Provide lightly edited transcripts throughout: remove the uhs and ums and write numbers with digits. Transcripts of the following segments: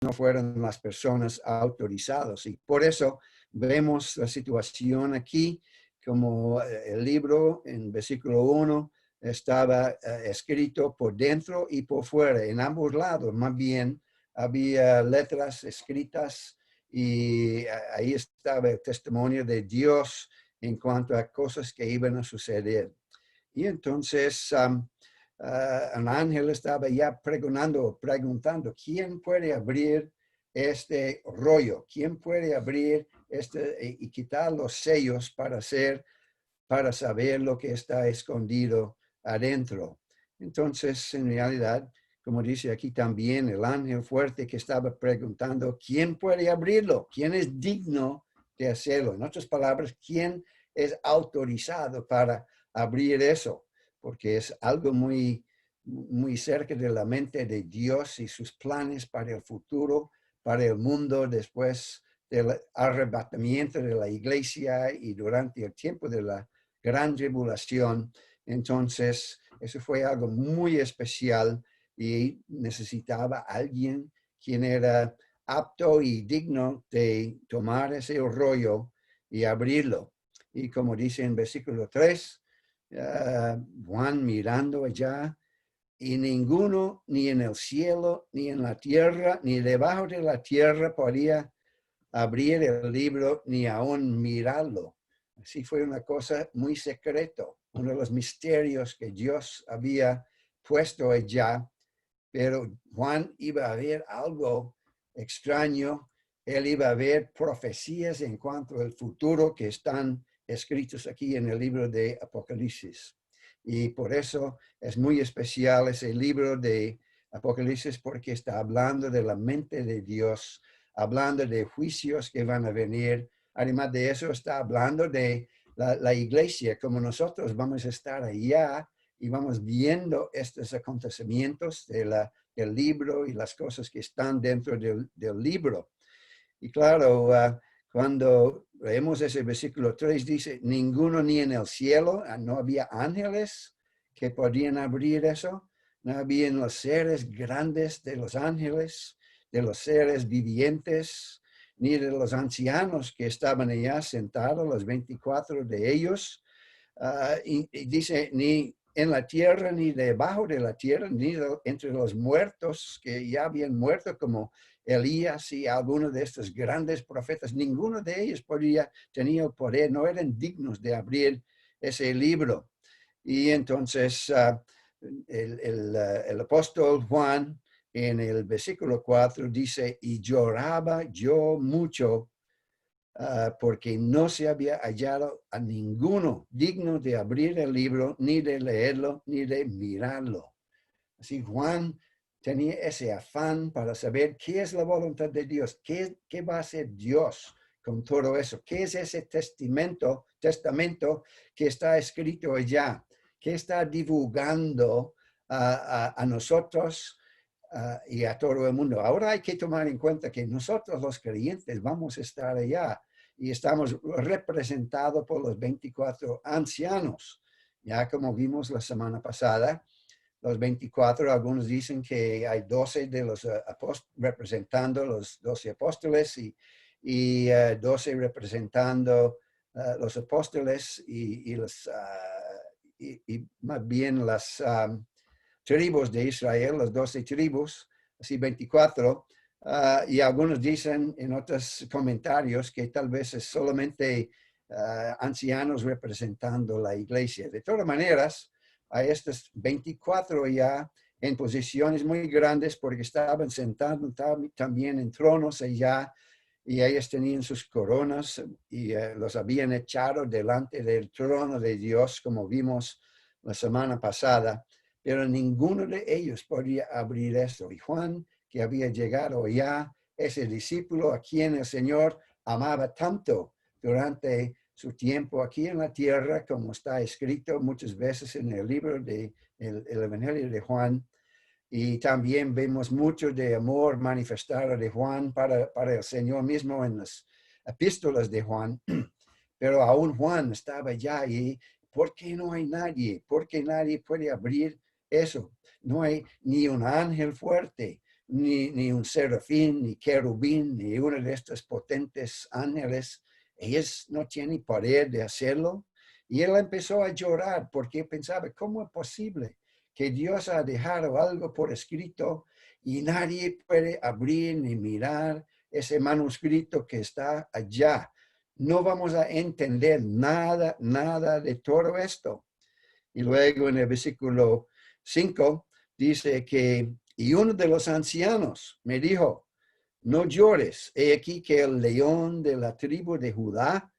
no fueron las personas autorizadas. Y por eso vemos la situación aquí, como el libro en versículo 1 estaba escrito por dentro y por fuera, en ambos lados. Más bien había letras escritas y ahí estaba el testimonio de Dios en cuanto a cosas que iban a suceder. Y entonces un ángel estaba ya preguntando, ¿quién puede abrir este rollo? ¿Quién puede abrir y quitar los sellos para saber lo que está escondido adentro? Entonces, en realidad, como dice aquí también, el ángel fuerte que estaba preguntando, ¿quién puede abrirlo? ¿Quién es digno de hacerlo? En otras palabras, ¿quién es autorizado para abrir eso? Porque es algo muy, muy cerca de la mente de Dios y sus planes para el futuro, para el mundo después del arrebatamiento de la iglesia y durante el tiempo de la gran tribulación. Entonces, eso fue algo muy especial y necesitaba alguien quien era apto y digno de tomar ese rollo y abrirlo. Y como dice en versículo 3, Juan mirando allá, y ninguno, ni en el cielo, ni en la tierra, ni debajo de la tierra podía abrir el libro, ni aún mirarlo. Así fue una cosa muy secreto, uno de los misterios que Dios había puesto allá, pero Juan iba a ver algo extraño. Él iba a ver profecías en cuanto al futuro que están escritos aquí en el libro de Apocalipsis. Y por eso es muy especial ese libro de Apocalipsis, porque está hablando de la mente de Dios, hablando de juicios que van a venir. Además de eso, está hablando de la iglesia, como nosotros vamos a estar allá y vamos viendo estos acontecimientos del libro y las cosas que están dentro del libro. Y claro, cuando leemos ese versículo 3, dice, ninguno ni en el cielo, no había ángeles que podían abrir eso, no habían los seres grandes de los ángeles, de los seres vivientes, ni de los ancianos que estaban allá sentados, los 24 de ellos. Y dice, ni en la tierra, ni debajo de la tierra, ni entre los muertos que ya habían muerto, como Elías y algunos de estos grandes profetas, ninguno de ellos tenía el poder, no eran dignos de abrir ese libro. Y entonces el apóstol Juan en el versículo 4 dice, y lloraba yo mucho porque no se había hallado a ninguno digno de abrir el libro, ni de leerlo, ni de mirarlo. Así Juan tenía ese afán para saber qué es la voluntad de Dios, qué va a hacer Dios con todo eso, qué es ese testamento que está escrito allá, que está divulgando a nosotros y a todo el mundo. Ahora hay que tomar en cuenta que nosotros los creyentes vamos a estar allá y estamos representados por los 24 ancianos, ya como vimos la semana pasada. Los 24, algunos dicen que hay 12 de los representando los 12 apóstoles y 12 representando los apóstoles y más bien las tribus de Israel, las 12 tribus, así 24. Y algunos dicen en otros comentarios que tal vez es solamente ancianos representando la iglesia. De todas maneras, a estos 24 ya en posiciones muy grandes porque estaban sentados también en tronos allá y ellos tenían sus coronas y los habían echado delante del trono de Dios, como vimos la semana pasada, pero ninguno de ellos podía abrir eso. Y Juan, que había llegado ya, ese discípulo a quien el Señor amaba tanto durante su tiempo aquí en la tierra, como está escrito muchas veces en el libro del Evangelio de Juan. Y también vemos mucho de amor manifestado de Juan para el Señor mismo en las epístolas de Juan. Pero aún Juan estaba allá y ¿por qué no hay nadie? ¿Por qué nadie puede abrir eso? No hay ni un ángel fuerte, ni un serafín, ni querubín, ni uno de estos potentes ángeles. Ellos no tienen poder de hacerlo. Y él empezó a llorar porque pensaba, ¿cómo es posible que Dios ha dejado algo por escrito y nadie puede abrir ni mirar ese manuscrito que está allá? No vamos a entender nada de todo esto. Y luego en el versículo 5 dice que, y uno de los ancianos me dijo, no llores, he aquí que el león de la tribu de Judá,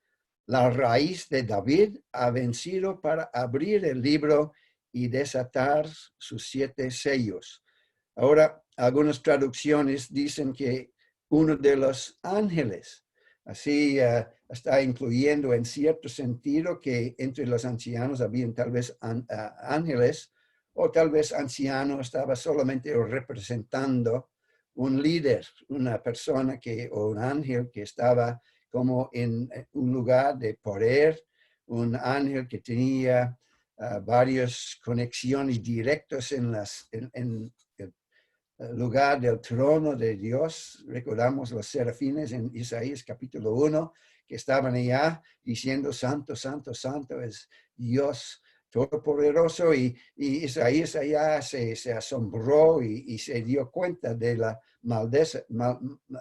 la raíz de David, ha vencido para abrir el libro y desatar sus 7 sellos. Ahora, algunas traducciones dicen que uno de los ángeles, así está incluyendo en cierto sentido que entre los ancianos habían tal vez ángeles, o tal vez anciano estaba solamente representando un líder, una persona o un ángel que estaba como en un lugar de poder, un ángel que tenía varias conexiones directas en el lugar del trono de Dios. Recordamos los serafines en Isaías capítulo 1, que estaban allá diciendo, santo, santo, santo es Dios todopoderoso. Y Isaías allá se asombró y se dio cuenta de la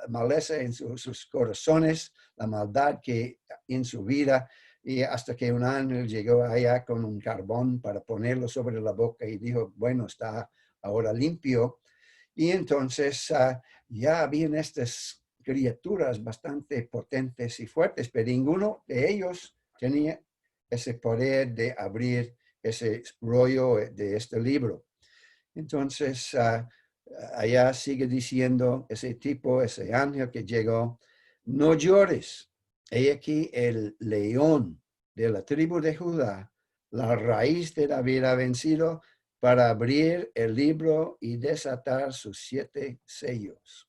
maleza en sus corazones, la maldad que en su vida. Y hasta que un ángel llegó allá con un carbón para ponerlo sobre la boca y dijo, bueno, está ahora limpio. Y entonces ya habían estas criaturas bastante potentes y fuertes, pero ninguno de ellos tenía ese poder de abrir ese rollo de este libro. Entonces, allá sigue diciendo ese tipo, ese ángel que llegó, no llores. He aquí el león de la tribu de Judá, la raíz de David ha vencido para abrir el libro y desatar sus 7 sellos.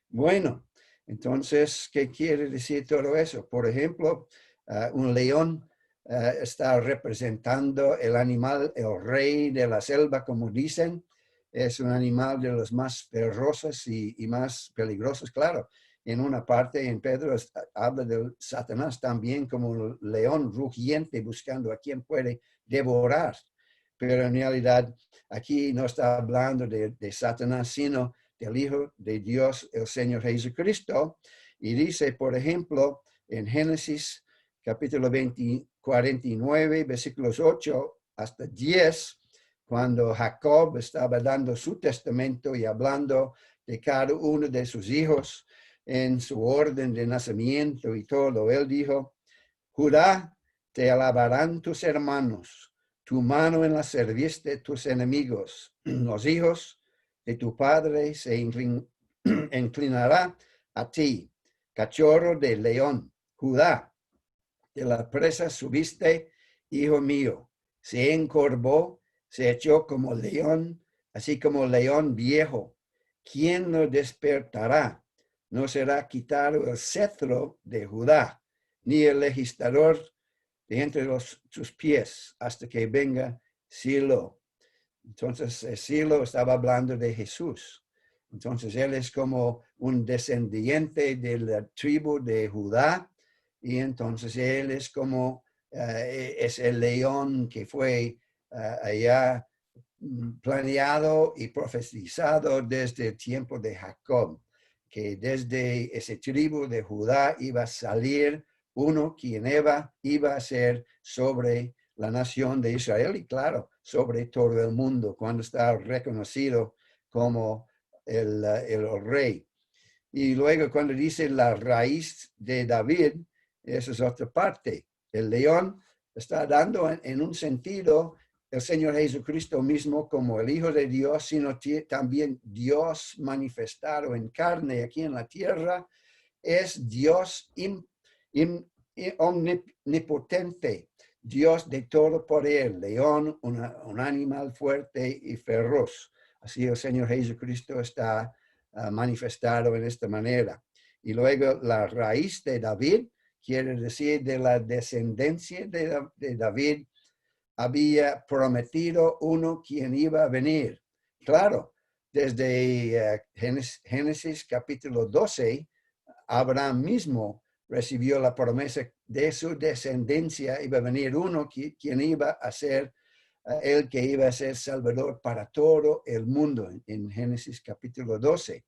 Bueno, entonces, ¿qué quiere decir todo eso? Por ejemplo, un león está representando el animal, el rey de la selva, como dicen. Es un animal de los más feroces y más peligrosos, claro. En una parte, en Pedro habla de Satanás también como un león rugiente buscando a quien puede devorar. Pero en realidad aquí no está hablando de Satanás, sino del Hijo de Dios, el Señor Jesucristo. Y dice, por ejemplo, en Génesis capítulo 49, versículos 8 hasta 10, cuando Jacob estaba dando su testamento y hablando de cada uno de sus hijos en su orden de nacimiento y todo, él dijo, Judá, te alabarán tus hermanos, tu mano en la cerviz de tus enemigos, los hijos de tu padre se inclinará a ti, cachorro de león, Judá, de la presa subiste, hijo mío, se encorvó, se echó como león, así como león viejo. ¿Quién lo despertará? No será quitado el cetro de Judá, ni el legislador de entre sus pies, hasta que venga Silo. Entonces, Silo estaba hablando de Jesús. Entonces, él es como un descendiente de la tribu de Judá, y entonces él es como, es el león que fue allá planeado y profetizado desde el tiempo de Jacob, que desde ese tribu de Judá iba a salir uno quien iba a ser sobre la nación de Israel y claro, sobre todo el mundo, cuando está reconocido como el rey. Y luego cuando dice la raíz de David, esa es otra parte. El león está dando en un sentido el Señor Jesucristo mismo como el Hijo de Dios, sino también Dios manifestado en carne aquí en la tierra. Es Dios omnipotente, Dios de todo poder, león, un animal fuerte y feroz. Así el Señor Jesucristo está manifestado en esta manera. Y luego la raíz de David, quiere decir de la descendencia de David, había prometido uno quien iba a venir. Claro, desde Génesis capítulo 12, Abraham mismo recibió la promesa de su descendencia. Iba a venir uno quien iba a ser el que iba a ser salvador para todo el mundo, en Génesis capítulo 12.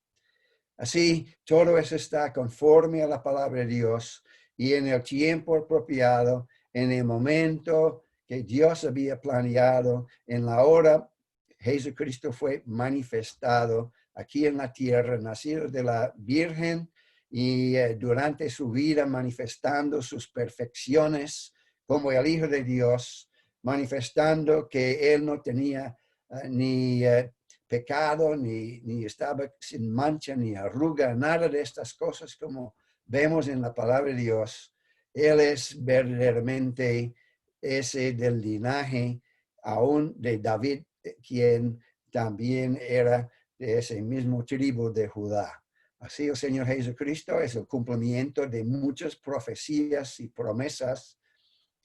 Así, todo eso está conforme a la palabra de Dios y en el tiempo apropiado, en el momento que Dios había planeado, en la hora, Jesucristo fue manifestado aquí en la tierra, nacido de la Virgen y durante su vida manifestando sus perfecciones como el Hijo de Dios, manifestando que él no tenía ni pecado, ni estaba sin mancha, ni arruga, nada de estas cosas como vemos en la palabra de Dios. Él es verdaderamente ese del linaje aún de David, quien también era de ese mismo tribu de Judá. Así el Señor Jesucristo es el cumplimiento de muchas profecías y promesas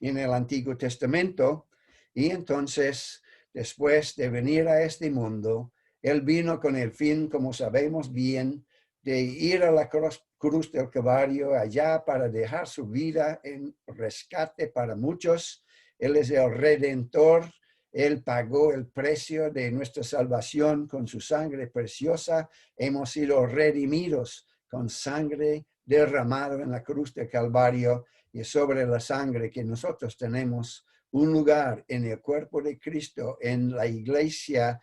en el Antiguo Testamento. Y entonces, después de venir a este mundo, él vino con el fin, como sabemos bien, de ir a la cruz del Calvario allá para dejar su vida en rescate para muchos. Él es el Redentor. Él pagó el precio de nuestra salvación con su sangre preciosa. Hemos sido redimidos con sangre derramado en la cruz del Calvario, y sobre la sangre que nosotros tenemos un lugar en el cuerpo de Cristo, en la iglesia,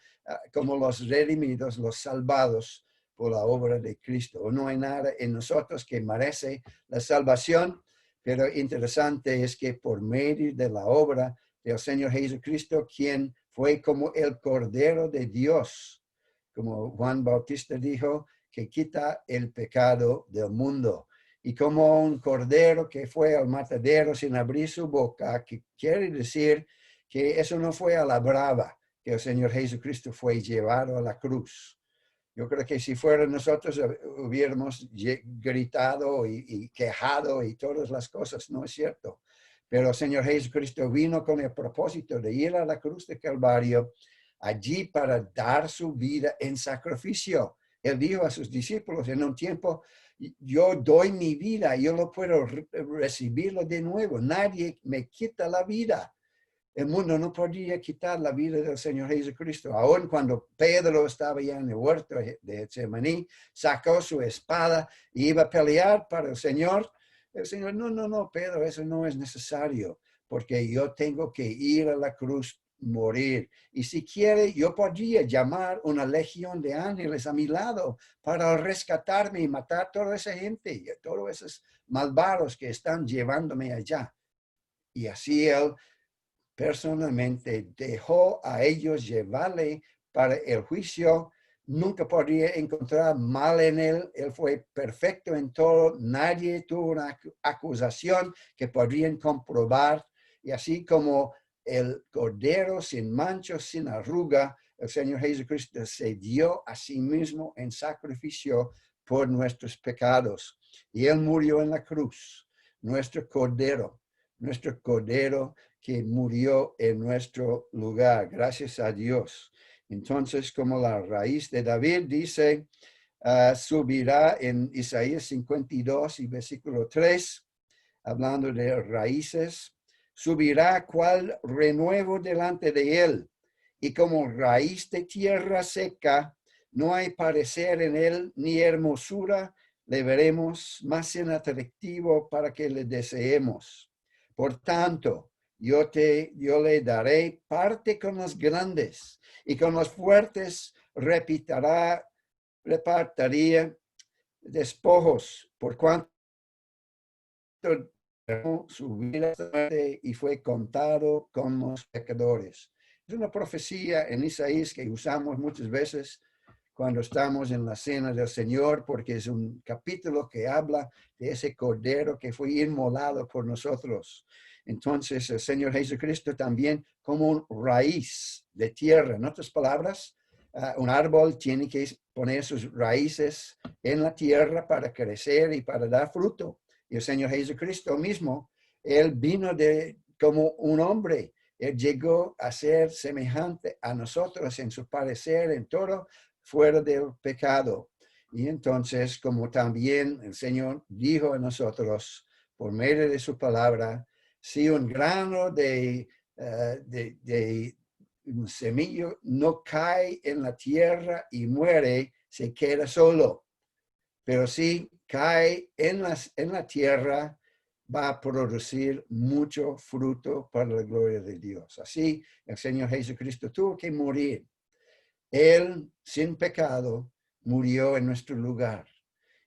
como los redimidos, los salvados por la obra de Cristo. No hay nada en nosotros que merece la salvación, pero interesante es que por medio de la obra del Señor Jesucristo, quien fue como el Cordero de Dios, como Juan Bautista dijo, que quita el pecado del mundo. Y como un cordero que fue al matadero sin abrir su boca, que quiere decir que eso no fue a la brava, que el Señor Jesucristo fue llevado a la cruz. Yo creo que si fuera nosotros hubiéramos gritado y quejado y todas las cosas, no es cierto. Pero el Señor Jesucristo vino con el propósito de ir a la cruz de Calvario, allí para dar su vida en sacrificio. Él dijo a sus discípulos en un tiempo, yo doy mi vida, yo lo puedo recibirlo de nuevo. Nadie me quita la vida. El mundo no podía quitar la vida del Señor Jesucristo. Aun cuando Pedro estaba ya en el huerto de Getsemaní, sacó su espada y iba a pelear para el Señor. El Señor, no, Pedro, eso no es necesario, porque yo tengo que ir a la cruz, morir. Y si quiere, yo podría llamar una legión de ángeles a mi lado para rescatarme y matar a toda esa gente y a todos esos malvados que están llevándome allá. Y así él personalmente dejó a ellos llevarle para el juicio. Nunca podría encontrar mal en él. Él fue perfecto en todo. Nadie tuvo una acusación que podrían comprobar. Y así como el cordero sin mancha, sin arruga, el Señor Jesucristo se dio a sí mismo en sacrificio por nuestros pecados. Y él murió en la cruz, nuestro cordero que murió en nuestro lugar. Gracias a Dios. Entonces, como la raíz de David dice, subirá en Isaías 52 y versículo 3, hablando de raíces, subirá cual renuevo delante de él, y como raíz de tierra seca, no hay parecer en él ni hermosura, le veremos más en atractivo para que le deseemos. Por tanto, yo le daré parte con los grandes, y con los fuertes repartiría despojos, por cuanto su vida y fue contado con los pecadores. Es una profecía en Isaías que usamos muchas veces cuando estamos en la cena del Señor, porque es un capítulo que habla de ese cordero que fue inmolado por nosotros. Entonces, el Señor Jesucristo también como un raíz de tierra. En otras palabras, un árbol tiene que poner sus raíces en la tierra para crecer y para dar fruto. Y el Señor Jesucristo mismo, él vino como un hombre. Él llegó a ser semejante a nosotros en su parecer, en todo, fuera del pecado. Y entonces, como también el Señor dijo a nosotros, por medio de su palabra, si un grano de un semillo no cae en la tierra y muere, se queda solo. Pero si cae en la tierra, va a producir mucho fruto para la gloria de Dios. Así, el Señor Jesucristo tuvo que morir. Él, sin pecado, murió en nuestro lugar.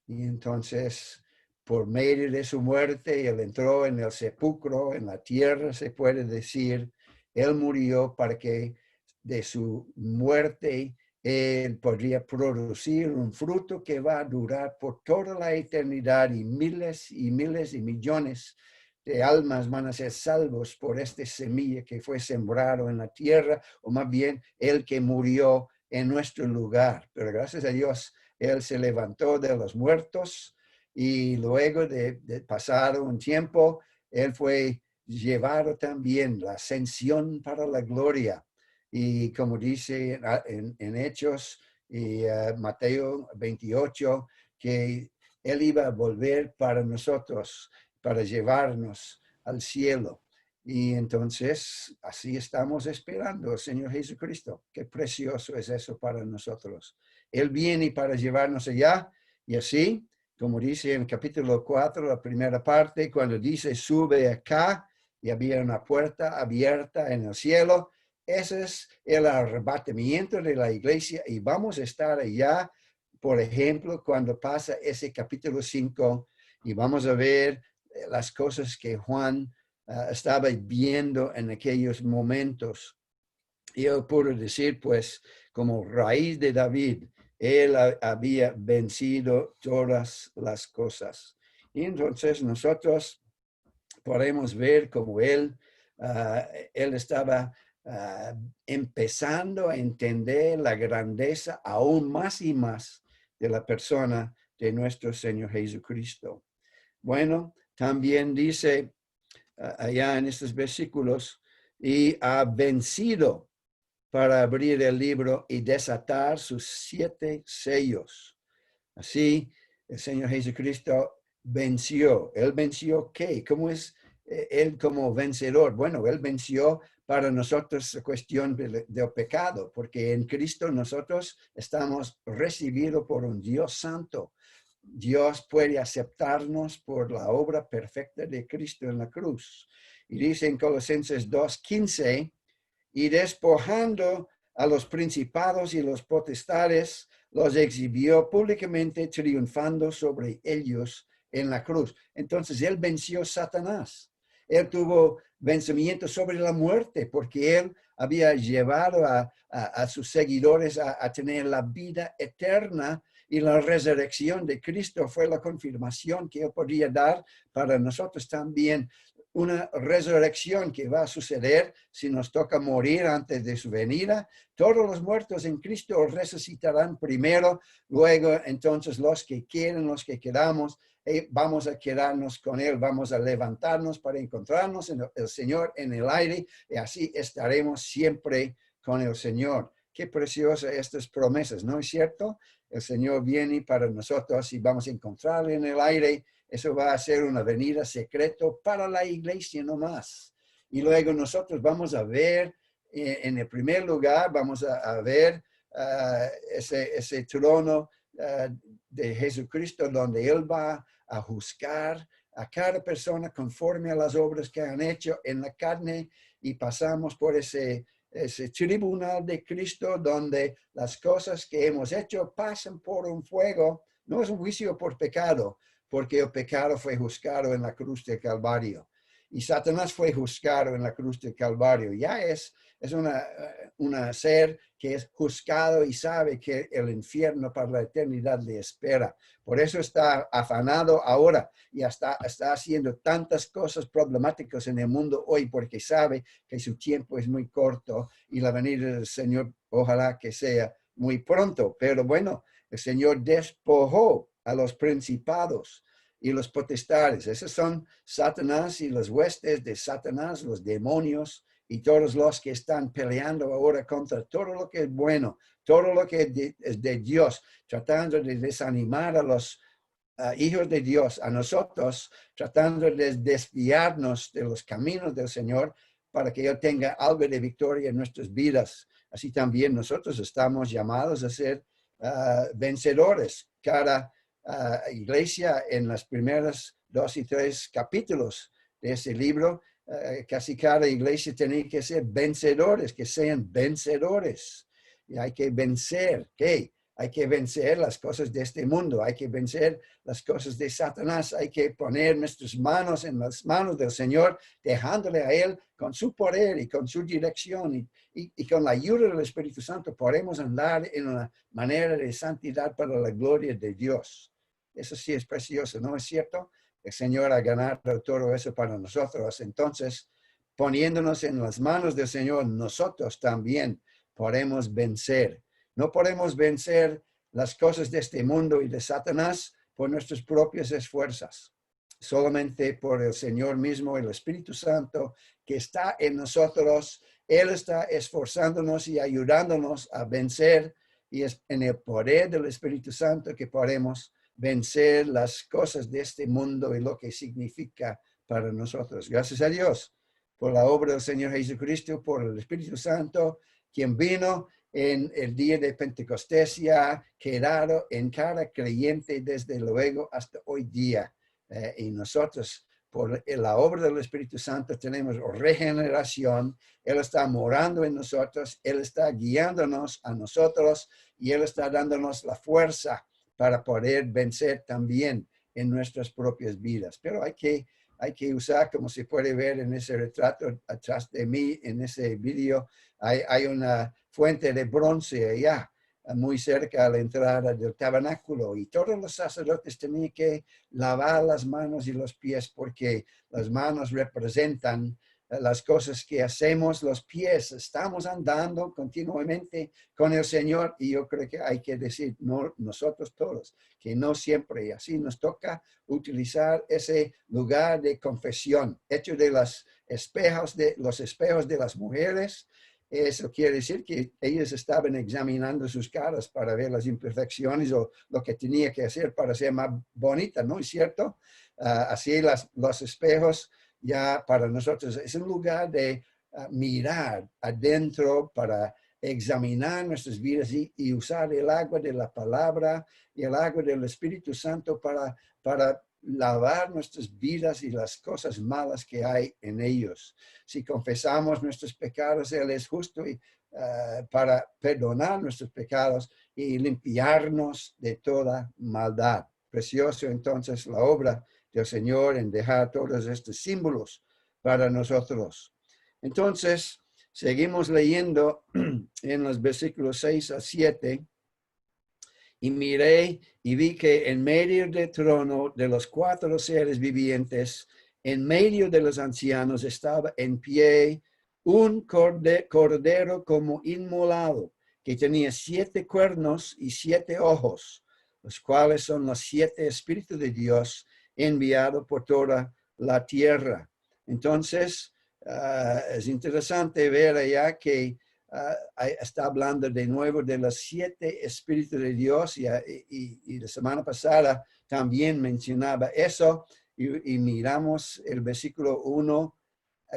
Y entonces, por medio de su muerte, Él entró en el sepulcro, en la tierra, se puede decir. Él murió para que de su muerte Él podría producir un fruto que va a durar por toda la eternidad y miles y millones de almas van a ser salvos por esta semilla que fue sembrado en la tierra, o más bien el que murió en nuestro lugar. Pero gracias a Dios, Él se levantó de los muertos y luego de pasado un tiempo, Él fue llevado también la ascensión para la gloria. Y como dice en Hechos y Mateo 28, que Él iba a volver para nosotros, para llevarnos al cielo. Y entonces, así estamos esperando al Señor Jesucristo. Qué precioso es eso para nosotros. Él viene para llevarnos allá. Y así, como dice en capítulo 4, la primera parte, cuando dice sube acá y había una puerta abierta en el cielo, ese es el arrebatamiento de la iglesia y vamos a estar allá, por ejemplo, cuando pasa ese capítulo 5 y vamos a ver las cosas que Juan estaba viendo en aquellos momentos. Y él pudo decir, pues, como raíz de David, él había vencido todas las cosas. Y entonces nosotros podemos ver cómo él estaba empezando a entender la grandeza aún más y más de la persona de nuestro Señor Jesucristo. Bueno, también dice allá en estos versículos, y ha vencido para abrir el libro y desatar sus 7 sellos. Así, el Señor Jesucristo venció. ¿Él venció qué? ¿Cómo es Él como vencedor? Bueno, Él venció para nosotros la cuestión del pecado, porque en Cristo nosotros estamos recibidos por un Dios santo. Dios puede aceptarnos por la obra perfecta de Cristo en la cruz. Y dice en Colosenses 2:15, y despojando a los principados y los potestades, los exhibió públicamente, triunfando sobre ellos en la cruz. Entonces él venció a Satanás. Él tuvo vencimiento sobre la muerte porque él había llevado a sus seguidores a tener la vida eterna, y la resurrección de Cristo fue la confirmación que él podía dar para nosotros también. Una resurrección que va a suceder si nos toca morir antes de su venida. Todos los muertos en Cristo resucitarán primero, luego entonces los que quieren, los que quedamos, vamos a quedarnos con Él, vamos a levantarnos para encontrarnos en el Señor en el aire y así estaremos siempre con el Señor. Qué preciosas estas promesas, ¿no es cierto? El Señor viene para nosotros y vamos a encontrarle en el aire. Eso va a ser una venida secreto para la iglesia nomás. Y luego nosotros vamos a ver, en el primer lugar, vamos a ver ese trono de Jesucristo donde Él va a juzgar a cada persona conforme a las obras que han hecho en la carne, y pasamos por ese tribunal de Cristo donde las cosas que hemos hecho pasan por un fuego. No es un juicio por pecado, porque el pecado fue juzgado en la cruz del Calvario. Y Satanás fue juzgado en la cruz del Calvario. Ya es una ser que es juzgado y sabe que el infierno para la eternidad le espera. Por eso está afanado ahora y está haciendo tantas cosas problemáticas en el mundo hoy, porque sabe que su tiempo es muy corto y la venida del Señor ojalá que sea muy pronto. Pero bueno, el Señor despojó a los principados y los potestades. Esos son Satanás y las huestes de Satanás, los demonios y todos los que están peleando ahora contra todo lo que es bueno, todo lo que es de Dios, tratando de desanimar a los hijos de Dios, a nosotros, tratando de desviarnos de los caminos del Señor para que Él tenga algo de victoria en nuestras vidas. Así también nosotros estamos llamados a ser vencedores. Cada iglesia en las primeras 2 y 3 capítulos de ese libro, casi cada iglesia tiene que ser vencedores, que sean vencedores. Y hay que vencer, ¿qué? Hay que vencer las cosas de este mundo, hay que vencer las cosas de Satanás, hay que poner nuestras manos en las manos del Señor, dejándole a Él con su poder y con su dirección y con la ayuda del Espíritu Santo podemos andar en una manera de santidad para la gloria de Dios. Eso sí es precioso, ¿no es cierto? El Señor ha ganado todo eso para nosotros. Entonces, poniéndonos en las manos del Señor, nosotros también podemos vencer. No podemos vencer las cosas de este mundo y de Satanás por nuestras propias esfuerzos. Solamente por el Señor mismo, el Espíritu Santo que está en nosotros. Él está esforzándonos y ayudándonos a vencer. Y es en el poder del Espíritu Santo que podemos vencer las cosas de este mundo y lo que significa para nosotros. Gracias a Dios por la obra del Señor Jesucristo, por el Espíritu Santo, quien vino en el día de Pentecostés y ha quedado en cada creyente desde luego hasta hoy día. Y nosotros, por la obra del Espíritu Santo, tenemos regeneración. Él está morando en nosotros, Él está guiándonos a nosotros y Él está dándonos la fuerza para poder vencer también en nuestras propias vidas. Pero hay que usar, como se puede ver en ese retrato atrás de mí, en ese video, hay una fuente de bronce allá, muy cerca a la entrada del tabernáculo. Y todos los sacerdotes tenían que lavar las manos y los pies porque las manos representan las cosas que hacemos, los pies. Estamos andando continuamente con el Señor y yo creo que hay que decir, no, nosotros todos, que no siempre. Y así nos toca utilizar ese lugar de confesión, hecho de los espejos de las mujeres. Eso quiere decir que ellos estaban examinando sus caras para ver las imperfecciones o lo que tenía que hacer para ser más bonita, ¿no es cierto? Así los espejos ya para nosotros es un lugar de mirar adentro para examinar nuestras vidas y usar el agua de la palabra y el agua del Espíritu Santo para lavar nuestras vidas y las cosas malas que hay en ellos. Si confesamos nuestros pecados, Él es justo para perdonar nuestros pecados y limpiarnos de toda maldad. Precioso entonces la obra del Señor en dejar todos estos símbolos para nosotros. Entonces, seguimos leyendo en los versículos 6 a 7. Y miré y vi que en medio del trono de los 4 seres vivientes, en medio de los ancianos, estaba en pie un cordero como inmolado, que tenía 7 cuernos y 7 ojos, los cuales son los 7 espíritus de Dios enviados por toda la tierra. Entonces, es interesante ver allá que está hablando de nuevo de los 7 espíritus de Dios y la semana pasada también mencionaba eso y miramos el versículo 1,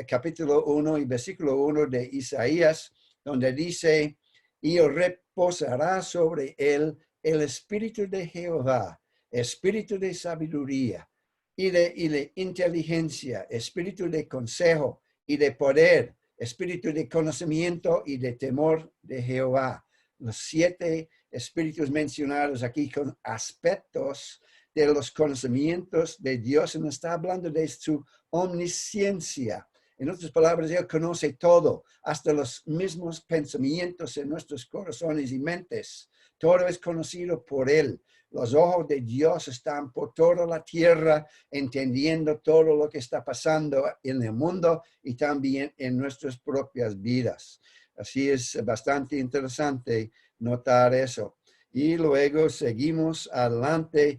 capítulo 1 y versículo 1 de Isaías, donde dice, y reposará sobre él el espíritu de Jehová, espíritu de sabiduría y de inteligencia, espíritu de consejo y de poder, espíritu de conocimiento y de temor de Jehová. Los 7 espíritus mencionados aquí con aspectos de los conocimientos de Dios. Nos está hablando de su omnisciencia. En otras palabras, Él conoce todo, hasta los mismos pensamientos en nuestros corazones y mentes. Todo es conocido por Él. Los ojos de Dios están por toda la tierra, entendiendo todo lo que está pasando en el mundo y también en nuestras propias vidas. Así es bastante interesante notar eso. Y luego seguimos adelante,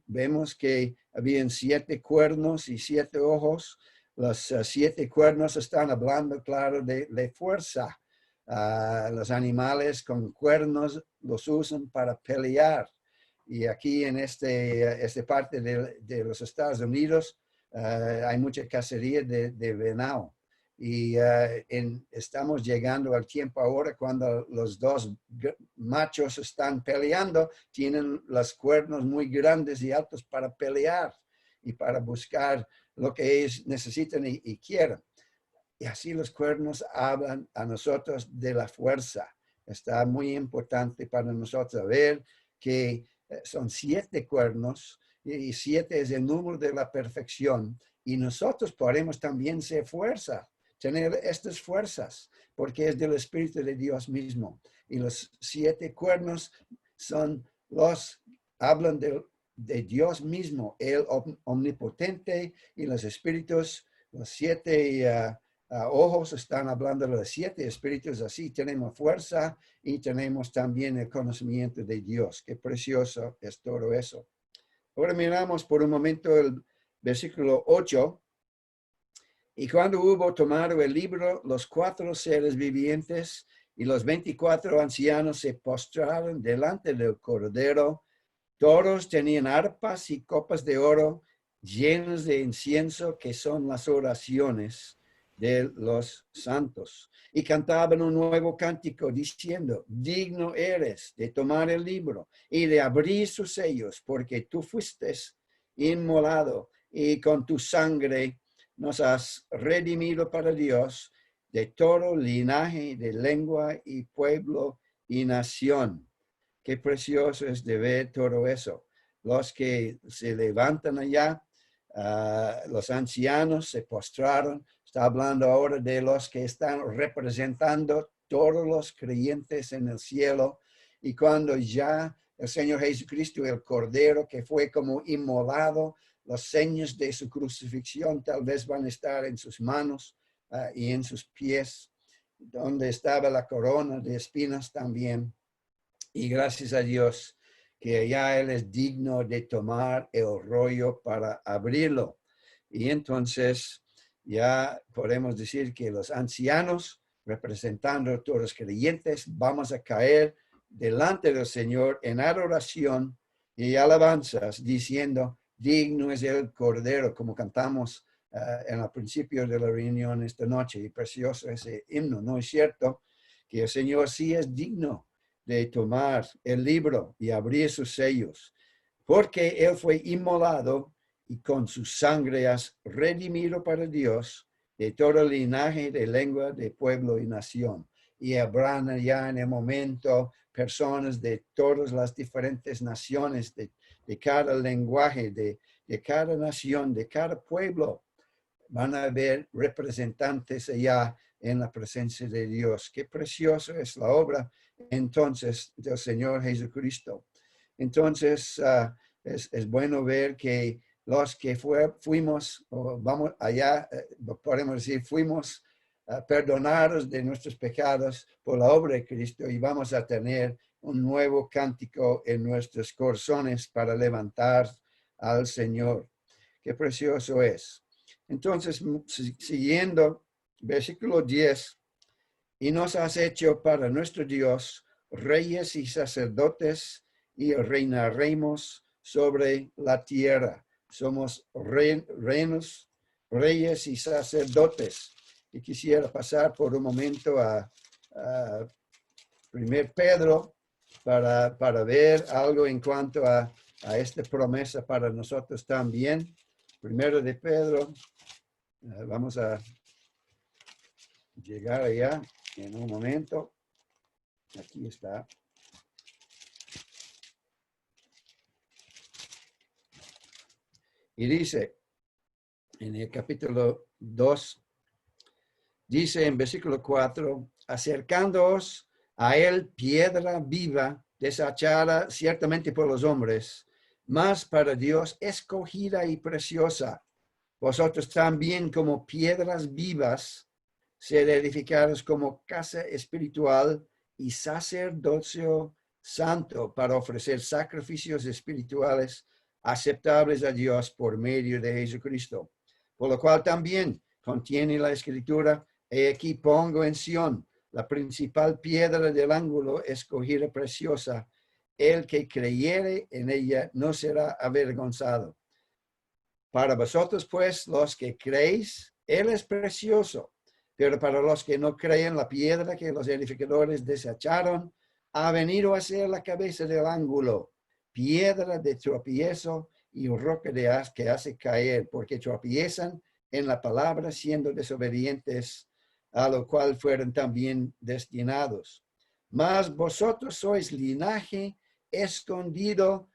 vemos que habían 7 cuernos y 7 ojos. Los 7 cuernos están hablando, claro, de fuerza. Los animales con cuernos los usan para pelear. Y aquí en esta parte de los Estados Unidos hay mucha cacería de venado. Y estamos llegando al tiempo ahora cuando los dos machos están peleando, tienen los cuernos muy grandes y altos para pelear y para buscar lo que ellos necesitan y quieren. Y así los cuernos hablan a nosotros de la fuerza. Está muy importante para nosotros ver que son 7 cuernos y 7 es el número de la perfección. Y nosotros podemos también ser fuerza, tener estas fuerzas, porque es del Espíritu de Dios mismo. Y los 7 cuernos hablan de Dios mismo, el omnipotente, y los espíritus, los 7 ojos están hablando de los 7 espíritus. Así tenemos fuerza y tenemos también el conocimiento de Dios. Qué precioso es todo eso. Ahora miramos por un momento el versículo 8. Y cuando hubo tomado el libro, los 4 seres vivientes y los 24 ancianos se postraron delante del Cordero. Todos tenían arpas y copas de oro llenas de incienso, que son las oraciones de los santos. Y cantaban un nuevo cántico diciendo: digno eres de tomar el libro y de abrir sus sellos, porque tú fuiste inmolado y con tu sangre nos has redimido para Dios de todo linaje, de lengua y pueblo y nación. Qué precioso es de ver todo eso. Los que se levantan allá, los ancianos se postraron. Está hablando ahora de los que están representando todos los creyentes en el cielo. Y cuando ya el Señor Jesucristo, el Cordero, que fue como inmolado, los señas de su crucifixión tal vez van a estar en sus manos y en sus pies, donde estaba la corona de espinas también. Y gracias a Dios que ya Él es digno de tomar el rollo para abrirlo. Y entonces ya podemos decir que los ancianos, representando a todos los creyentes, vamos a caer delante del Señor en adoración y alabanzas, diciendo: digno es el Cordero, como cantamos en el principio de la reunión esta noche. Y precioso ese himno, ¿no es cierto? Que el Señor sí es digno de tomar el libro y abrir sus sellos, porque Él fue inmolado y con su sangre has redimido para Dios de todo linaje, de lengua, de pueblo y nación. Y habrán ya en el momento personas de todas las diferentes naciones, de cada lenguaje, de cada nación, de cada pueblo. Van a haber representantes allá en la presencia de Dios. Qué precioso es la obra entonces del Señor Jesucristo. Entonces es bueno ver que los que fuimos, o vamos allá, podemos decir, fuimos perdonados de nuestros pecados por la obra de Cristo, y vamos a tener un nuevo cántico en nuestros corazones para levantar al Señor. Qué precioso es. Entonces, siguiendo, versículo 10, y nos has hecho para nuestro Dios reyes y sacerdotes, y reinaremos sobre la tierra. Somos reinos, reyes y sacerdotes. Y quisiera pasar por un momento a 1 Pedro para ver algo en cuanto a esta promesa para nosotros también. 1 de Pedro, vamos a llegar allá en un momento. Aquí está. Y dice, en el capítulo 2, dice en versículo 4, acercándoos a él, piedra viva, desechada ciertamente por los hombres, mas para Dios escogida y preciosa. Vosotros también, como piedras vivas, ser edificados como casa espiritual y sacerdocio santo, para ofrecer sacrificios espirituales aceptables a Dios por medio de Jesucristo. Por lo cual también contiene la escritura: he aquí pongo en Sión la principal piedra del ángulo, escogida preciosa. El que creyere en ella no será avergonzado. Para vosotros, pues, los que creéis, él es precioso. Pero para los que no creen, la piedra que los edificadores desecharon ha venido a ser la cabeza del ángulo, piedra de tropiezo y roca que hace caer, porque tropiezan en la palabra, siendo desobedientes, a lo cual fueron también destinados. Mas vosotros sois linaje escondido,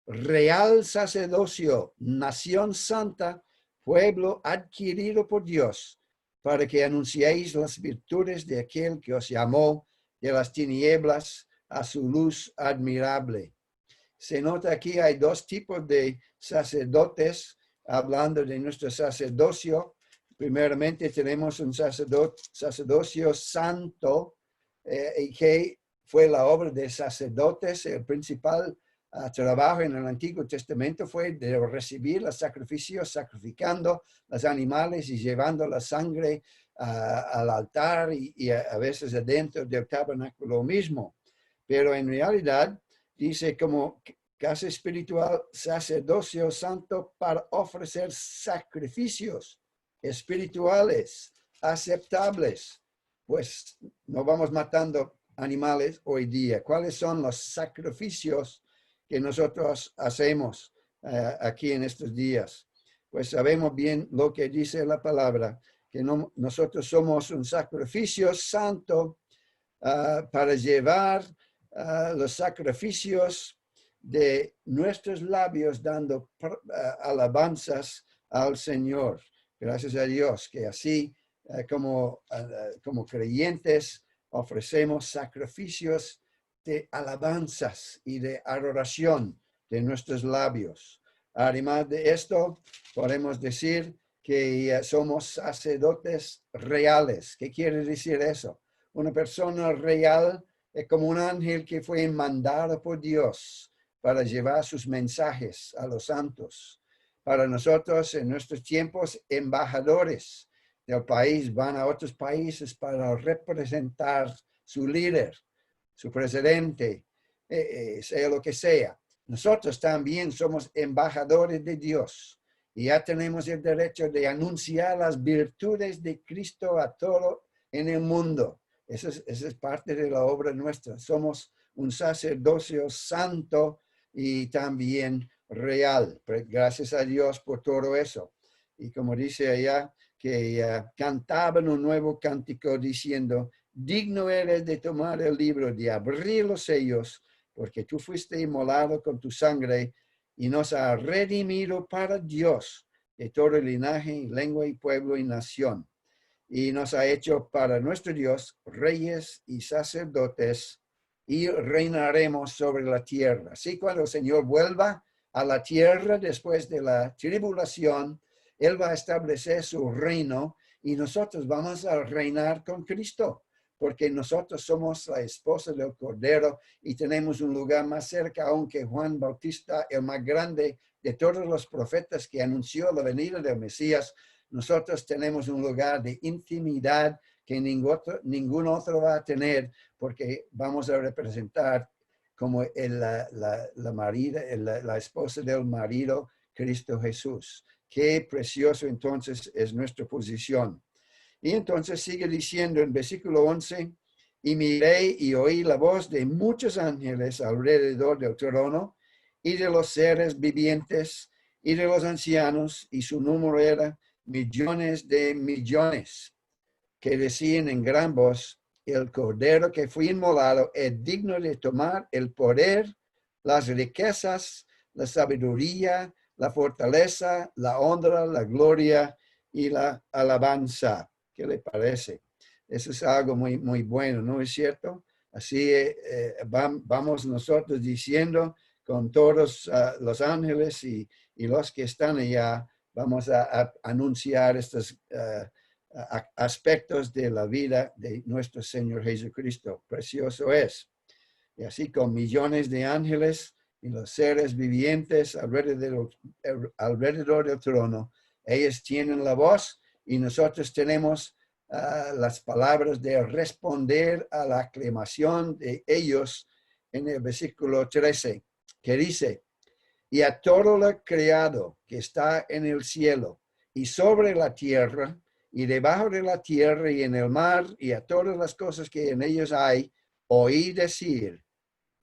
real sacerdocio, nación santa, pueblo adquirido por Dios, para que anunciéis las virtudes de aquel que os llamó de las tinieblas a su luz admirable. Se nota aquí hay dos tipos de sacerdotes, hablando de nuestro sacerdocio. Primeramente tenemos un sacerdocio santo, que fue la obra de sacerdotes. El principal trabajo en el Antiguo Testamento fue de recibir los sacrificios, sacrificando los animales y llevando la sangre al altar y a veces adentro del tabernáculo mismo. Pero en realidad dice como casa espiritual, sacerdocio santo para ofrecer sacrificios espirituales aceptables. Pues no vamos matando animales hoy día. ¿Cuáles son los sacrificios que nosotros hacemos aquí en estos días? Pues sabemos bien lo que dice la palabra, que nosotros somos un sacrificio santo para llevar los sacrificios de nuestros labios, dando alabanzas al Señor. Gracias a Dios que así como creyentes ofrecemos sacrificios de alabanzas y de adoración de nuestros labios. Además de esto, podemos decir que somos sacerdotes reales. ¿Qué quiere decir eso? Una persona real es como un ángel que fue mandado por Dios para llevar sus mensajes a los santos. Para nosotros, en nuestros tiempos, embajadores del país van a otros países para representar su líder, su presidente, sea lo que sea. Nosotros también somos embajadores de Dios y ya tenemos el derecho de anunciar las virtudes de Cristo a todo en el mundo. Esa es parte de la obra nuestra. Somos un sacerdocio santo y también real. Gracias a Dios por todo eso. Y como dice allá, que cantaban un nuevo cántico diciendo: digno eres de tomar el libro, de abrir los sellos, porque tú fuiste inmolado con tu sangre y nos has redimido para Dios de todo linaje, lengua y pueblo y nación. Y nos ha hecho para nuestro Dios reyes y sacerdotes, y reinaremos sobre la tierra. Así, cuando el Señor vuelva a la tierra después de la tribulación, Él va a establecer su reino y nosotros vamos a reinar con Cristo, porque nosotros somos la esposa del Cordero y tenemos un lugar más cerca, aunque Juan Bautista, el más grande de todos los profetas que anunció la venida del Mesías. Nosotros tenemos un lugar de intimidad que ningún otro va a tener, porque vamos a representar como la esposa del marido, Cristo Jesús. Qué precioso entonces es nuestra posición. Y entonces sigue diciendo en versículo 11, y miré y oí la voz de muchos ángeles alrededor del trono y de los seres vivientes y de los ancianos, y su número era millones de millones, que decían en gran voz: el Cordero que fue inmolado es digno de tomar el poder, las riquezas, la sabiduría, la fortaleza, la honra, la gloria y la alabanza. ¿Qué le parece? Eso es algo muy, muy bueno, ¿no es cierto? Así vamos nosotros diciendo con todos los ángeles y los que están allá, vamos a anunciar estos aspectos de la vida de nuestro Señor Jesucristo. Precioso es. Y así, con millones de ángeles y los seres vivientes alrededor del trono, ellos tienen la voz y nosotros tenemos las palabras de responder a la aclamación de ellos en el versículo 13, que dice, y a todo lo creado que está en el cielo y sobre la tierra y debajo de la tierra y en el mar y a todas las cosas que en ellos hay, oí decir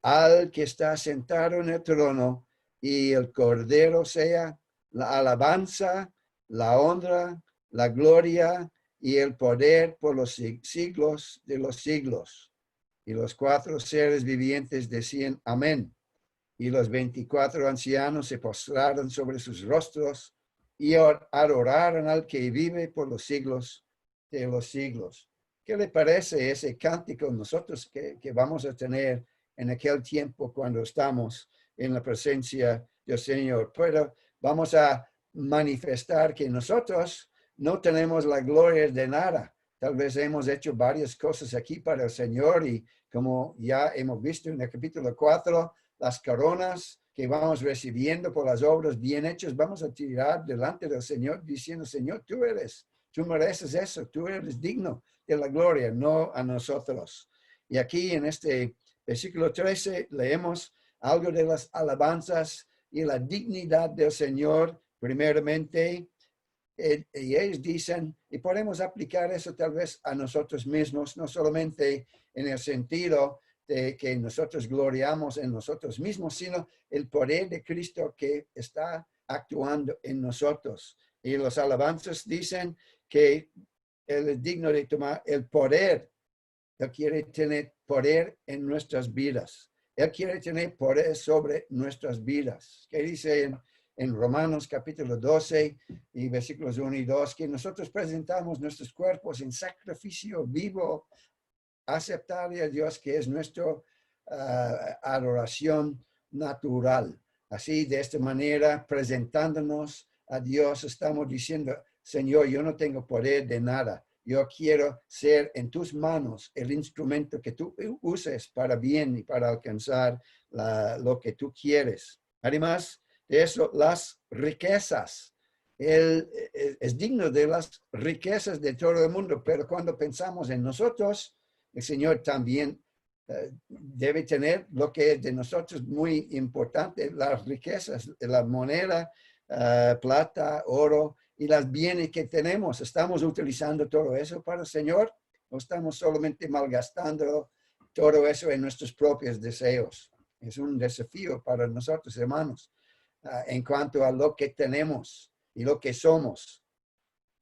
al que está sentado en el trono y el Cordero sea la alabanza, la honra, la gloria y el poder por los siglos de los siglos. Y los 4 seres vivientes decían amén. Y los 24 ancianos se postraron sobre sus rostros y adoraron al que vive por los siglos de los siglos. ¿Qué le parece ese cántico nosotros que vamos a tener en aquel tiempo cuando estamos en la presencia del Señor? Pero vamos a manifestar que nosotros no tenemos la gloria de nada. Tal vez hemos hecho varias cosas aquí para el Señor y como ya hemos visto en el capítulo 4, las coronas que vamos recibiendo por las obras bien hechas, vamos a tirar delante del Señor diciendo, Señor, tú mereces eso, tú eres digno de la gloria, no a nosotros. Y aquí en este versículo 13 leemos algo de las alabanzas y la dignidad del Señor, primeramente. Y ellos dicen, y podemos aplicar eso tal vez a nosotros mismos, no solamente en el sentido de que nosotros gloriamos en nosotros mismos, sino el poder de Cristo que está actuando en nosotros. Y los alabanzas dicen que Él es digno de tomar el poder. Él quiere tener poder en nuestras vidas. Él quiere tener poder sobre nuestras vidas. ¿Qué dice en Romanos capítulo 12 y versículos 1 y 2? Que nosotros presentamos nuestros cuerpos en sacrificio vivo, aceptable a Dios, que es nuestra adoración natural. Así, de esta manera, presentándonos a Dios, estamos diciendo, Señor, yo no tengo poder de nada. Yo quiero ser en tus manos el instrumento que tú uses para bien y para alcanzar lo que tú quieres. Además de eso, las riquezas. Él es digno de las riquezas de todo el mundo, pero cuando pensamos en nosotros, el Señor también debe tener lo que es de nosotros muy importante, las riquezas, la moneda, plata, oro y las bienes que tenemos. ¿Estamos utilizando todo eso para el Señor o estamos solamente malgastando todo eso en nuestros propios deseos? Es un desafío para nosotros, hermanos, en cuanto a lo que tenemos y lo que somos.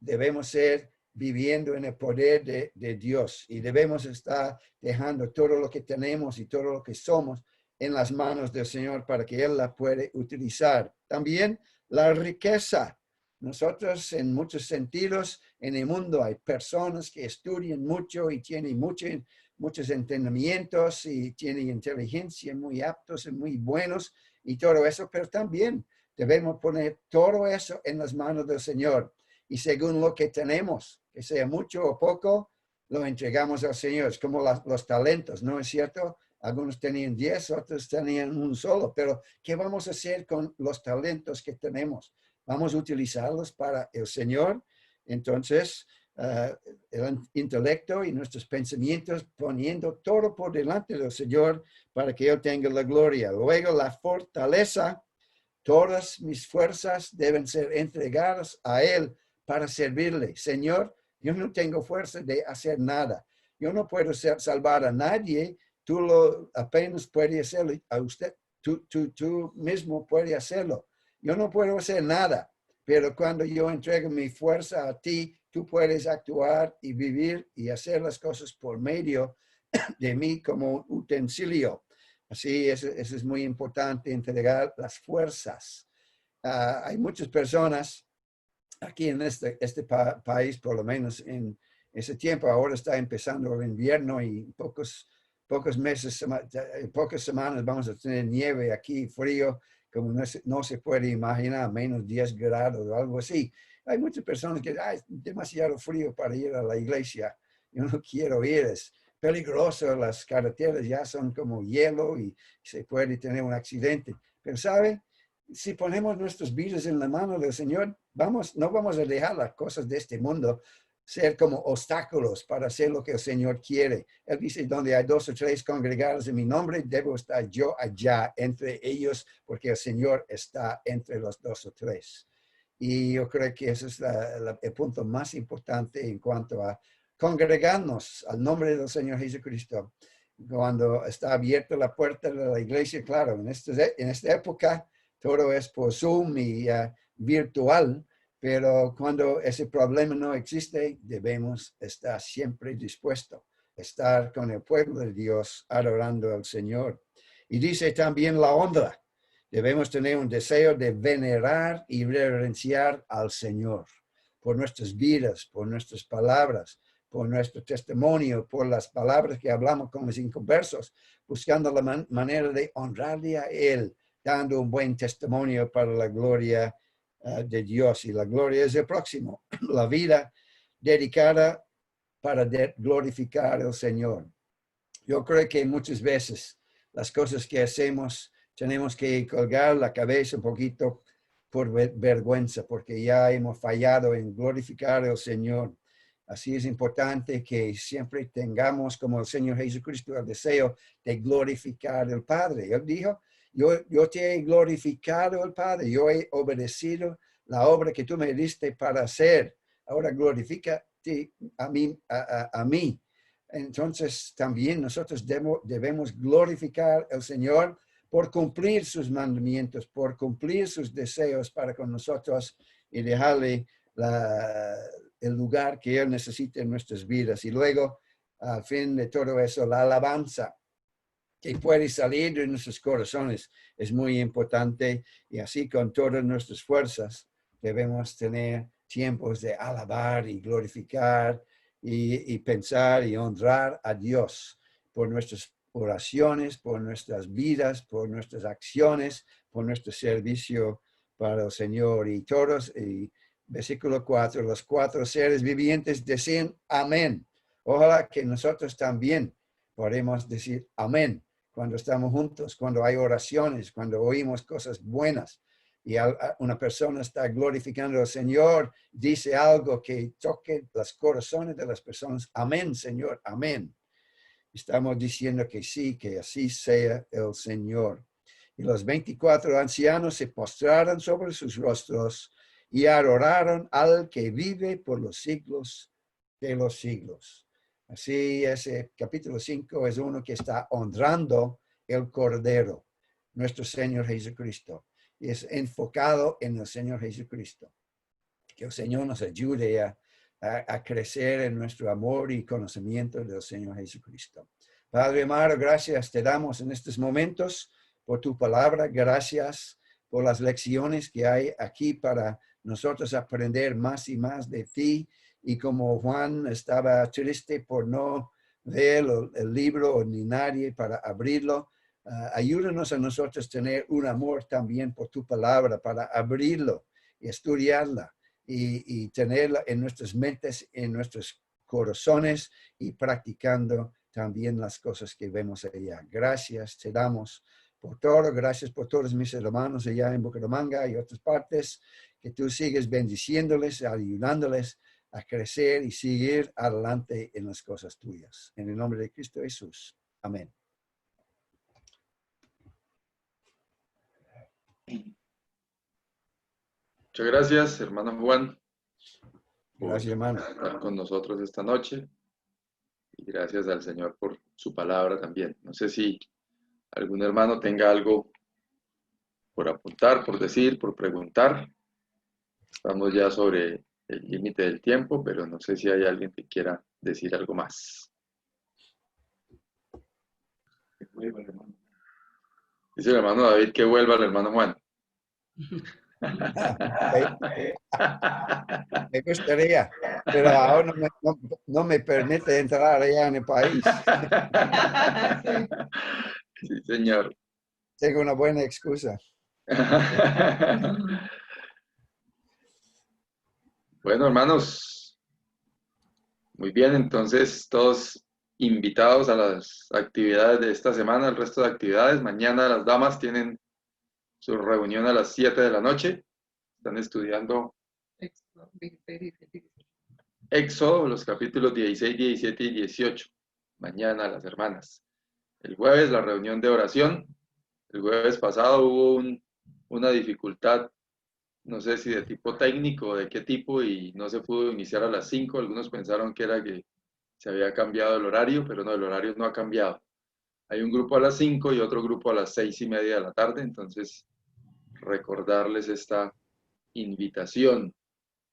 Debemos ser viviendo en el poder de Dios y debemos estar dejando todo lo que tenemos y todo lo que somos en las manos del Señor para que Él la puede utilizar. También la riqueza. Nosotros en muchos sentidos en el mundo hay personas que estudian mucho y tienen muchos entendimientos y tienen inteligencia muy aptos y muy buenos y todo eso, pero también debemos poner todo eso en las manos del Señor. Y según lo que tenemos, que sea mucho o poco, lo entregamos al Señor. Es como los talentos, ¿no es cierto? Algunos tenían 10, otros tenían un solo, pero ¿qué vamos a hacer con los talentos que tenemos? ¿Vamos a utilizarlos para el Señor? Entonces, el intelecto y nuestros pensamientos poniendo todo por delante del Señor para que Él tenga la gloria. Luego, la fortaleza. Todas mis fuerzas deben ser entregadas a Él para servirle. Señor, yo no tengo fuerza de hacer nada. Yo no puedo salvar a nadie. Tú apenas puedes hacerlo a usted. Tú mismo puedes hacerlo. Yo no puedo hacer nada. Pero cuando yo entrego mi fuerza a ti, tú puedes actuar y vivir y hacer las cosas por medio de mí como un utensilio. Así, eso es muy importante, entregar las fuerzas. Hay muchas personas aquí en este país, por lo menos en ese tiempo, ahora está empezando el invierno y pocos meses, pocas semanas vamos a tener nieve aquí, frío, como no se puede imaginar, menos 10 grados o algo así. Hay muchas personas que es demasiado frío para ir a la iglesia. Yo no quiero ir, es peligroso, las carreteras ya son como hielo y se puede tener un accidente. Pero, ¿sabe? si ponemos nuestras vidas en la mano del Señor, no vamos a dejar las cosas de este mundo ser como obstáculos para hacer lo que el Señor quiere. Él dice, donde hay 2 o 3 congregados en mi nombre, debo estar yo allá entre ellos, porque el Señor está entre los 2 o 3. Y yo creo que ese es el punto más importante en cuanto a congregarnos al nombre del Señor Jesucristo. Cuando está abierta la puerta de la iglesia, claro, en esta época todo es por Zoom y virtual, pero cuando ese problema no existe, debemos estar siempre dispuestos a estar con el pueblo de Dios adorando al Señor. Y dice también la honra. Debemos tener un deseo de venerar y reverenciar al Señor por nuestras vidas, por nuestras palabras, por nuestro testimonio, por las palabras que hablamos con los inconversos, buscando la manera de honrarle a Él, dando un buen testimonio para la gloria de Dios. Y la gloria es el próximo, la vida dedicada para glorificar al Señor. Yo creo que muchas veces las cosas que hacemos tenemos que colgar la cabeza un poquito por vergüenza, porque ya hemos fallado en glorificar al Señor. Así es importante que siempre tengamos, como el Señor Jesucristo, el deseo de glorificar al Padre. Él dijo, yo te he glorificado al Padre, yo he obedecido la obra que tú me diste para hacer. Ahora glorifícate a mí. Entonces también nosotros debemos glorificar al Señor por cumplir sus mandamientos, por cumplir sus deseos para con nosotros y dejarle el lugar que Él necesita en nuestras vidas. Y luego, al fin de todo eso, la alabanza que puede salir de nuestros corazones es muy importante, y así con todas nuestras fuerzas debemos tener tiempos de alabar y glorificar y pensar y honrar a Dios por nuestras oraciones, por nuestras vidas, por nuestras acciones, por nuestro servicio para el Señor. Y todos, y versículo 4, los 4 seres vivientes decían amén. Ojalá que nosotros también podamos decir amén cuando estamos juntos, cuando hay oraciones, cuando oímos cosas buenas y una persona está glorificando al Señor, dice algo que toque los corazones de las personas. Amén, Señor, amén. Estamos diciendo que sí, que así sea el Señor. Y los 24 ancianos se postraron sobre sus rostros y adoraron al que vive por los siglos de los siglos. Así, ese capítulo 5 es uno que está honrando el Cordero, nuestro Señor Jesucristo. Y es enfocado en el Señor Jesucristo. Que el Señor nos ayude a crecer en nuestro amor y conocimiento del Señor Jesucristo. Padre amado, gracias te damos en estos momentos por tu palabra. Gracias por las lecciones que hay aquí para nosotros aprender más y más de ti. Y como Juan estaba triste por no ver el libro ni nadie para abrirlo, ayúdanos a nosotros tener un amor también por tu palabra para abrirlo y estudiarla y tenerla en nuestras mentes, en nuestros corazones y practicando también las cosas que vemos allá. Gracias te damos por todo. Gracias por todos mis hermanos allá en Bucaramanga y otras partes, que tú sigues bendiciéndoles, ayudándoles a crecer y seguir adelante en las cosas tuyas. En el nombre de Cristo Jesús. Amén. Muchas gracias, hermano Juan, por Gracias, hermano. estar con nosotros esta noche. Y gracias al Señor por su palabra también. No sé si algún hermano tenga algo por apuntar, por decir, por preguntar. Estamos ya sobre el límite del tiempo, pero no sé si hay alguien que quiera decir algo más. Dice el hermano David que vuelva el hermano Juan. Me gustaría, pero ahora no me permite entrar allá en el país. Sí, señor. Tengo una buena excusa. Bueno, hermanos, muy bien, entonces todos invitados a las actividades de esta semana, el resto de actividades. Mañana las damas tienen su reunión a las 7 de la noche. Están estudiando Éxodo, los capítulos 16, 17 y 18. Mañana las hermanas. El jueves la reunión de oración. El jueves pasado hubo una dificultad, no sé si de tipo técnico o de qué tipo, y no se pudo iniciar a las 5. Algunos pensaron que era que se había cambiado el horario, pero no, el horario no ha cambiado. Hay un grupo a las 5 y otro grupo a las 6:30 de la tarde, entonces recordarles esta invitación.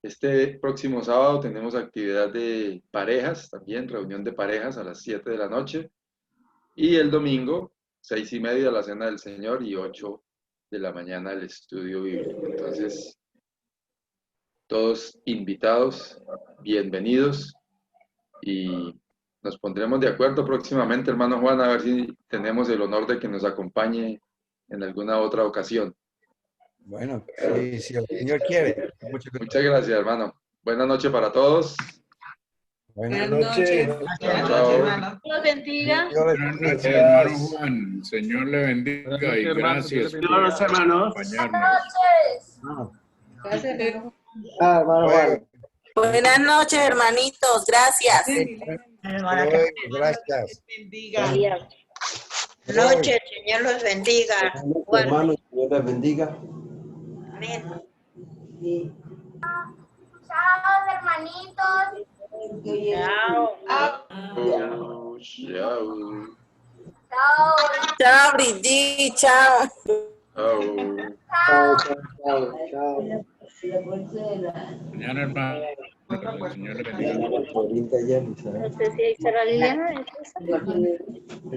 Este próximo sábado tenemos actividad de parejas, también reunión de parejas a las 7 de la noche, y el domingo 6:30 la cena del Señor y 8 de la mañana el estudio bíblico. Entonces, todos invitados, bienvenidos, y nos pondremos de acuerdo próximamente, hermano Juan, a ver si tenemos el honor de que nos acompañe en alguna otra ocasión. Bueno, sí, si el Señor quiere. Muchas gracias, hermano. Buenas noches para todos. Buenas noches. Chao. Dios bendiga. Buenas noches, hermano Juan. Señor le bendiga y gracias por acompañarnos. Hermano Juan. Buenas noches, hermanitos. Gracias. Gracias. Buenas noches, Señor los bendiga. Hermanos, Señor les bendiga. Amén. Chao, hermanitos. Chao. Chao. Chao. Chao, Brigitte. Chao. Chao. Chao. Mañana, hermano. El Señor le bendiga. Florinda ya, No sé si ahí está la Liliana.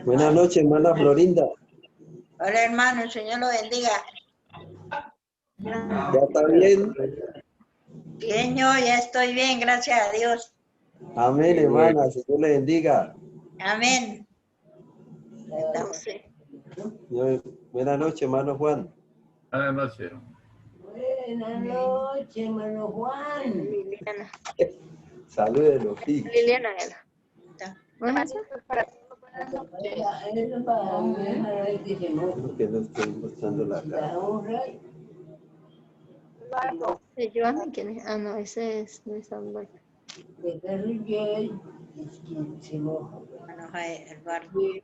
buenas noches, hermana Florinda. Hola, hermano, el Señor lo bendiga. ¿Ya está bien? Bien, yo ya estoy bien, gracias a Dios. Amén, hermana. Señor le bendiga. Amén. Estamos bien. Buenas noches, hermano Juan. Buenas noches. Buenas noches, hermano Juan. Liliana. Salúdenlo, sí. Liliana. Eso para que se nos Que no estoy mostrando la cara. honra. Joana, ¿quién es? Ah, no, ese es Luis Alberto. De Carrillo es quien se moja. Bueno, el barrio.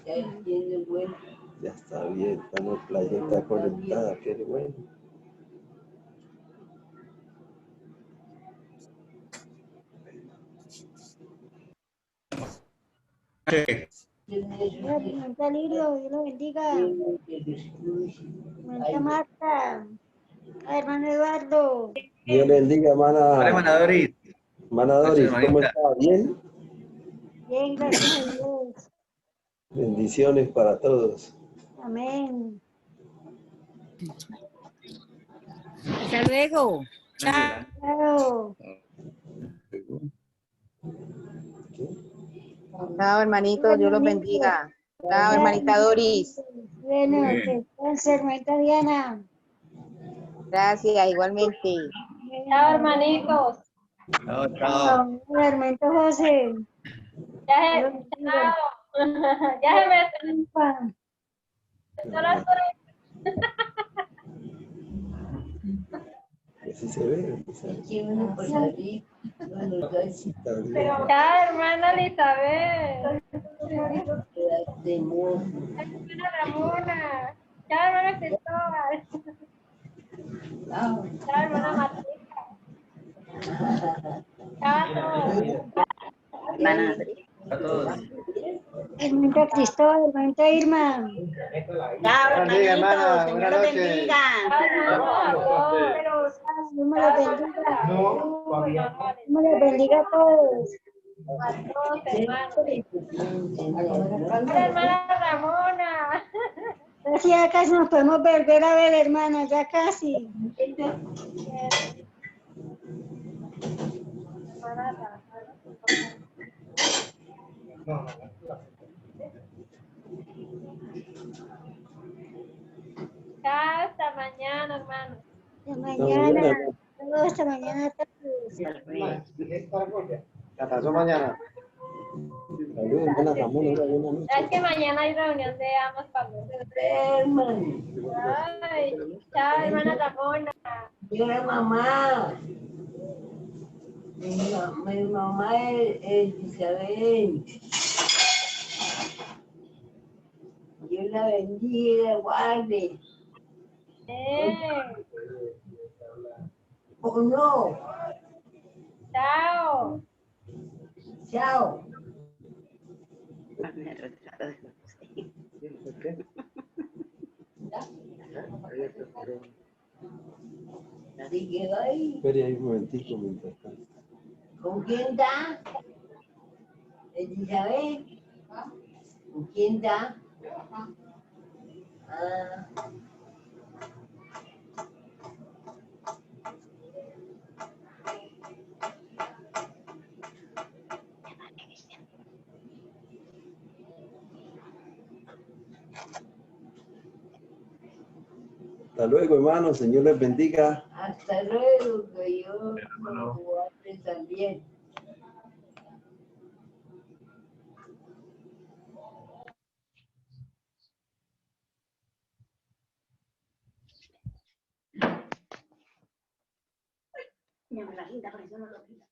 Ya tiene bueno. Ya está bien, está en la playa, está conectada, qué bueno. Hermanita Lirio, Dios lo bendiga. Hermanita Marta. Hermano Eduardo. Dios le bendiga, hermana. Hermana Doris. Hermana Doris, ¿cómo está? ¿Bien? Bien, gracias a Dios. Bendiciones para todos. Amén. Hasta luego. Chao. Chao, hermanito, Dios los bendiga. Chao, hermanita Doris. Bueno, que descanse, hermanita Diana. Gracias, igualmente. Chao, hermanitos. Chao, chao. Hola, hermanito José. Ya se me Así se ve. Ya, hermana Elizabeth. Tenemos Hermana Ramona. Ya, hermana Cristóbal. Ya, hermana Martica. Chao. Hermana Adri. A todos. Hermanita Cristóbal, hermanita Irma. Chao, hermanito, Señor los noches. bendiga. Dios me los bendiga. Dios me los bendiga a todos. A todos, hermanos. Hermana Ramona. Ya casi nos podemos volver a ver, hermana, ya casi. Chao, hasta mañana, hermano. Hasta mañana. Hasta mañana a todos. Hasta mañana. Saludos, hermana Ramona. Buenas noches. Es que mañana hay reunión de amas parroquiales. Hermano. Ay, chao, hermana Ramona. Mira, mamá. Mi mamá es Isabel. Dios la bendiga, guarde. ¿O no? Chao. Chao. ¿Sí quedó ahí? Espere ahí un momentico mientras tanto. ¿Con quién está? ¿Elizabeth? ¿Con quién está? Ah. Hasta luego, hermano. Señor les bendiga. Hasta luego, que yo guarde también. Mi amor, la linda, por eso no lo olvida.